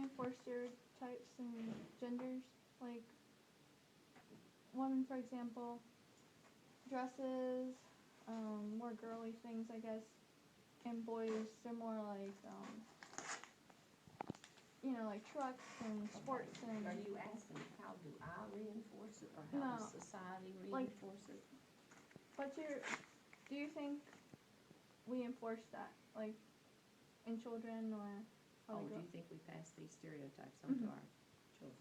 enforce stereotypes and genders? Like, women, for example, dresses, more girly things, I guess, and boys, they're more like, like trucks and sports and... Are you asking how do I reinforce it, or how No, does society like, reinforce it? do you think we enforce that, like, in children, or how Oh, they do grow? you think we pass these stereotypes on to our children?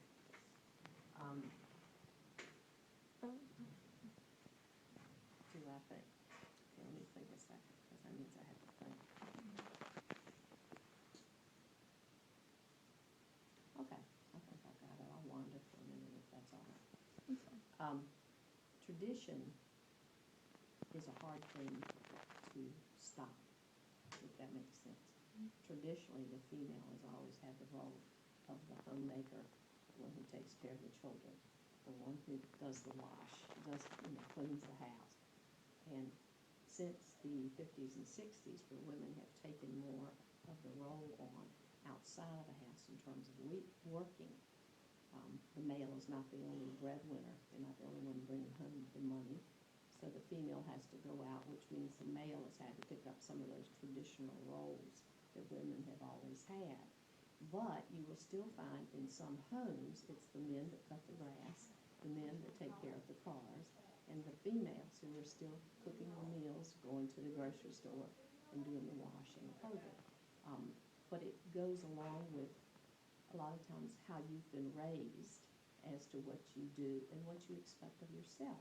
Oh. Do I think? Okay, let me think a second, because that means I have to think. Okay, I think I've got it. I'll wander for a minute if that's all right. Okay. Tradition is a hard thing to stop, if that makes sense. Traditionally, the female has always had the role of the homemaker, the one who takes care of the children, the one who does the wash, cleans the house. And since the 50s and 60s, where women have taken more of the role on outside of the house in terms of working, the male is not the only breadwinner. They're not the only one bringing home the money. So the female has to go out, which means the male has had to pick up some of those traditional roles that women have always had. But you will still find in some homes, it's the men that cut the grass, the men that take care of the cars, and the females who are still cooking the meals, going to the grocery store, and doing the washing and clothing. But it goes along with a lot of times how you've been raised as to what you do and what you expect of yourself.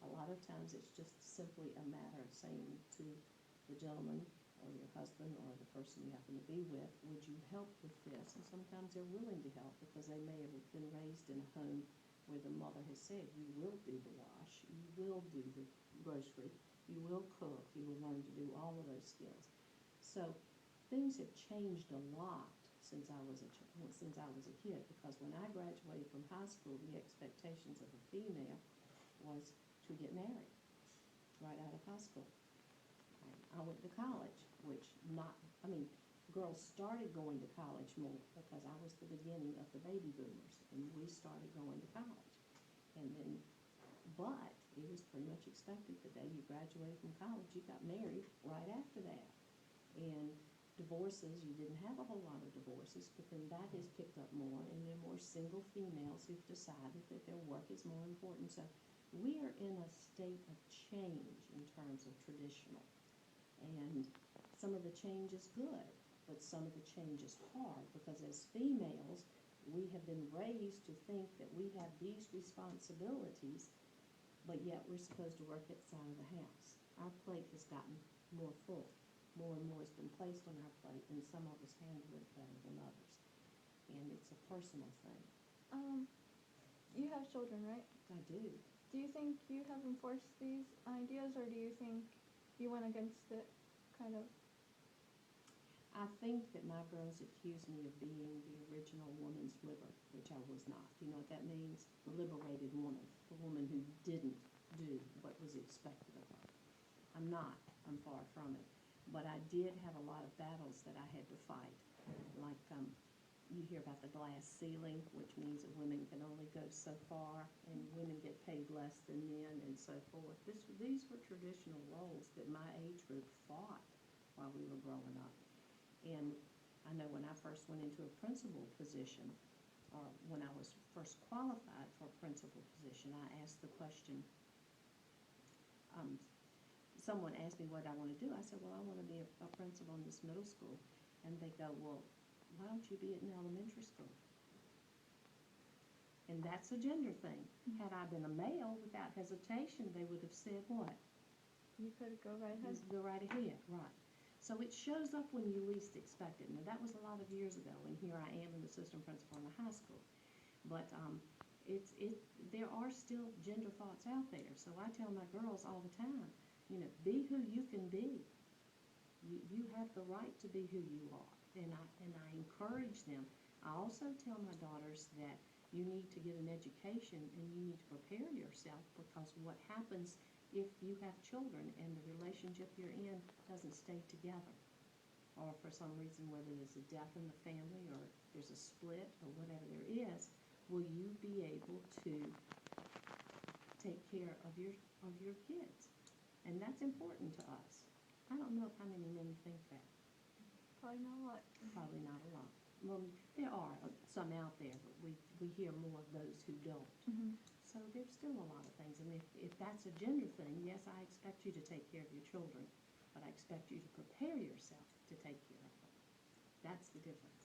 A lot of times it's just simply a matter of saying to the gentleman or your husband or the person you happen to be with, would you help with this? And sometimes they're willing to help because they may have been raised in a home where the mother has said, you will do the wash, you will do the grocery, you will cook, you will learn to do all of those skills. So things have changed a lot since I was a kid, because when I graduated from high school, the expectations of a female was to get married right out of high school. I went to college, girls started going to college more because I was the beginning of the baby boomers, and we started going to college. But it was pretty much expected the day you graduated from college, you got married right after that. And divorces, you didn't have a whole lot of divorces, but then that has picked up more, and there are more single females who've decided that their work is more important. So we are in a state of change in terms of traditional. And some of the change is good, but some of the change is hard, because as females, we have been raised to think that we have these responsibilities, but yet we're supposed to work outside of the house. Our plate has gotten more full. More and more has been placed on our plate, and some of us handle it better than others. And it's a personal thing. You have children, right? I do. Do you think you have enforced these ideas, or do you think you went against it, kind of? I think that my girls accuse me of being the original woman's liber, which I was not. Do you know what that means? The liberated woman, the woman who didn't do what was expected of her. I'm not. I'm far from it. But I did have a lot of battles that I had to fight. Like, you hear about the glass ceiling, which means that women can only go so far, and women get paid less than men, and so forth. These were traditional roles that my age group fought while we were growing up. And I know when I first went into a principal position, or when I was first qualified for a principal position, I asked the question, someone asked me what I want to do. I said, well, I want to be a principal in this middle school. And they go, well, why don't you be at an elementary school? And that's a gender thing. Had I been a male, without hesitation, they would have said what? You could go right ahead. Go right ahead, right. So it shows up when you least expect it. Now, that was a lot of years ago, and here I am an assistant principal in a high school. But there are still gender thoughts out there. So I tell my girls all the time, be who you can be. You have the right to be who you are, and I encourage them. I also tell my daughters that you need to get an education and you need to prepare yourself, because what happens if you have children and the relationship you're in doesn't stay together? or for some reason, whether there's a death in the family or there's a split or whatever there is, will you be able to take care of your kids? And that's important to us. I don't know how many men think that. Probably not a lot. Probably not a lot. Well, there are some out there, but we hear more of those who don't. Mm-hmm. So there's still a lot of things, and if that's a gender thing, yes, I expect you to take care of your children, but I expect you to prepare yourself to take care of them. That's the difference.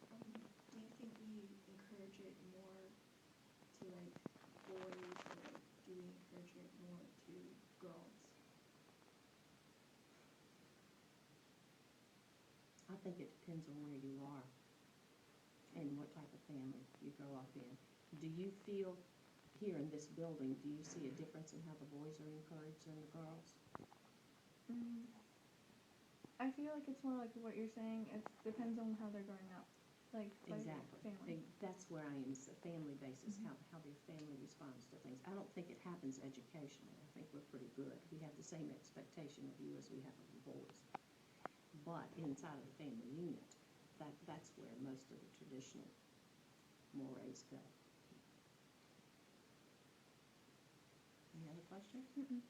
Do you think we encourage it more to like boys, or like do we encourage it more to girls? I think it depends on where you are and what type of family you grow up in. Do you feel, here in this building, do you see a difference in how the boys are encouraged than the girls? I feel like it's more like what you're saying. It depends on how they're growing up, like by Exactly. family. That's where I am, is the family basis, how their family responds to things. I don't think it happens educationally. I think we're pretty good. We have the same expectation of you as we have of the boys. But inside of the family unit, that's where most of the traditional mores go. Any other questions? Mm-mm.